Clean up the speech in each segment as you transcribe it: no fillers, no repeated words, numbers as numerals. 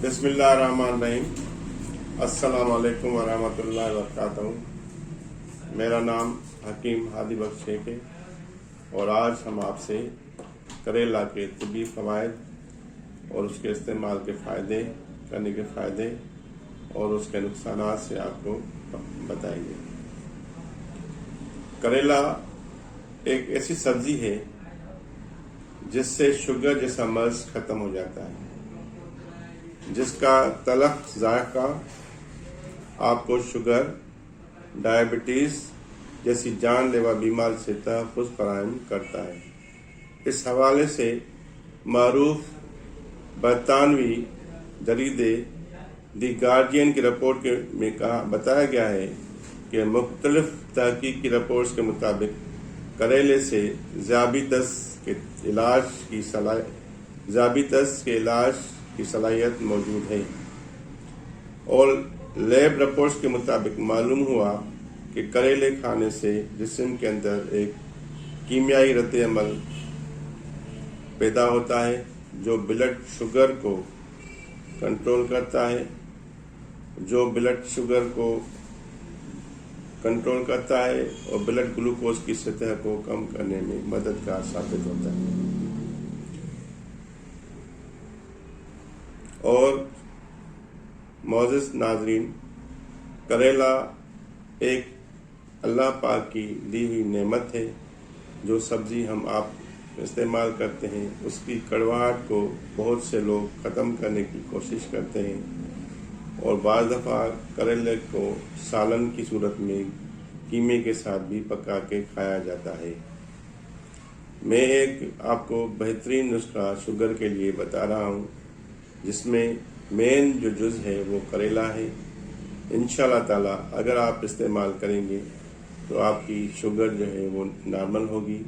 بسم اللہ الرحمن الرحیم۔ السلام علیکم ورحمۃ اللہ وبرکاتہ۔ میرا نام حکیم ہادی بخش شیخ ہے اور آج ہم آپ سے کریلا کے طبی فوائد اور اس کے استعمال کے فائدے، کرنے کے فائدے اور اس کے نقصانات سے آپ کو بتائیں گے۔ کریلا ایک ایسی سبزی ہے جس سے شوگر جیسا مرض ختم ہو جاتا ہے، جس کا تلخ ذائقہ آپ کو شوگر، ڈائبٹیز جیسی جان لیوا بیماری سے تحفظ فراہم کرتا ہے۔ اس حوالے سے معروف برطانوی جریدے دی گارڈین کی رپورٹ میں بتایا گیا ہے کہ مختلف تحقیقی رپورٹس کے مطابق کریلے سے ذیابیطس کے علاج کی صلاحیت موجود ہے، اور لیب رپورٹس کے مطابق معلوم ہوا کہ کریلے کھانے سے جسم کے اندر ایک کیمیائی رد عمل پیدا ہوتا ہے جو بلڈ شوگر کو کنٹرول کرتا ہے، اور بلڈ گلوکوز کی سطح کو کم کرنے میں مددگار ثابت ہوتا ہے۔ اور معزز ناظرین، کریلا ایک اللہ پاک کی دی ہوئی نعمت ہے۔ جو سبزی ہم آپ استعمال کرتے ہیں اس کی کڑواہٹ کو بہت سے لوگ ختم کرنے کی کوشش کرتے ہیں، اور بعض دفعہ کریلے کو سالن کی صورت میں قیمے کے ساتھ بھی پکا کے کھایا جاتا ہے۔ میں ایک آپ کو بہترین نسخہ شوگر کے لیے بتا رہا ہوں، جس میں مین جو جز ہے وہ کریلا ہے۔ انشاءاللہ تعالی اگر آپ استعمال کریں گے تو آپ کی شوگر جو ہے وہ نارمل ہوگی،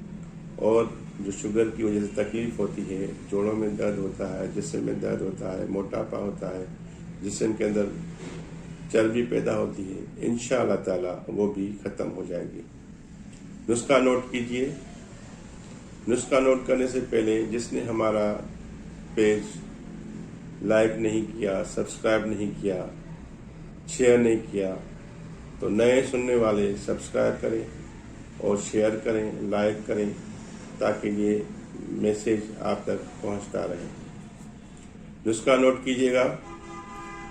اور جو شوگر کی وجہ سے تکلیف ہوتی ہے، جوڑوں میں درد ہوتا ہے، جسم میں درد ہوتا ہے، موٹاپا ہوتا ہے، جسم کے اندر چربی پیدا ہوتی ہے، انشاءاللہ تعالی وہ بھی ختم ہو جائے گی۔ نسخہ نوٹ کیجئے۔ نسخہ نوٹ کرنے سے پہلے جس نے ہمارا پیج لائک نہیں کیا، سبسکرائب نہیں کیا، شیئر نہیں کیا، تو نئے سننے والے سبسکرائب کریں اور شیئر کریں، لائک کریں، تاکہ یہ میسیج آپ تک پہنچتا رہے۔ نسخہ نوٹ کیجئے گا۔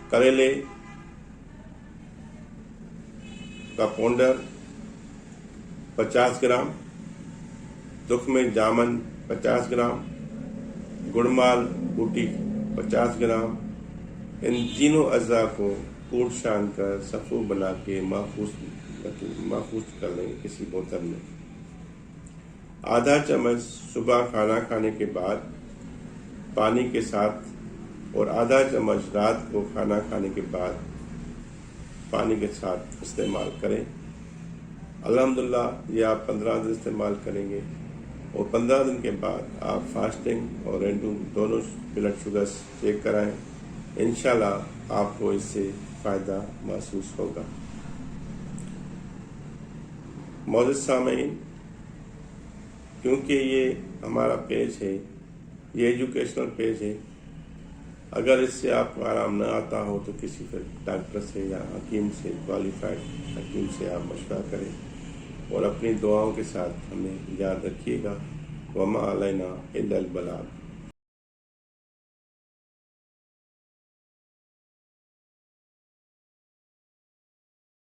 کریلے کا پاؤڈر 50 گرام، تخم جامن 50 گرام، گڑمال بوٹی 50 گرام، ان تینوں اجزاء کو کوٹ چھان کر صفو بنا کے محفوظ کر لیں کسی بوتل میں۔ آدھا چمچ صبح کھانا کھانے کے بعد پانی کے ساتھ، اور آدھا چمچ رات کو کھانا کھانے کے بعد پانی کے ساتھ استعمال کریں۔ الحمدللہ یہ آپ 15 دن استعمال کریں گے، اور 15 دن کے بعد آپ فاسٹنگ اور دونوں بلڈ شوگر چیک کرائیں۔ انشاءاللہ آپ کو اس سے فائدہ محسوس ہوگا۔ معزز سامعین، کیونکہ یہ ہمارا پیج ہے، یہ ایجوکیشنل پیج ہے، اگر اس سے آپ کو آرام نہ آتا ہو تو کسی ڈاکٹر سے یا حکیم سے، کوالیفائڈ حکیم سے آپ مشورہ کریں، اور اپنی دعاؤں کے ساتھ ہمیں یاد رکھیے گا۔ وما علینا الا البلاغ۔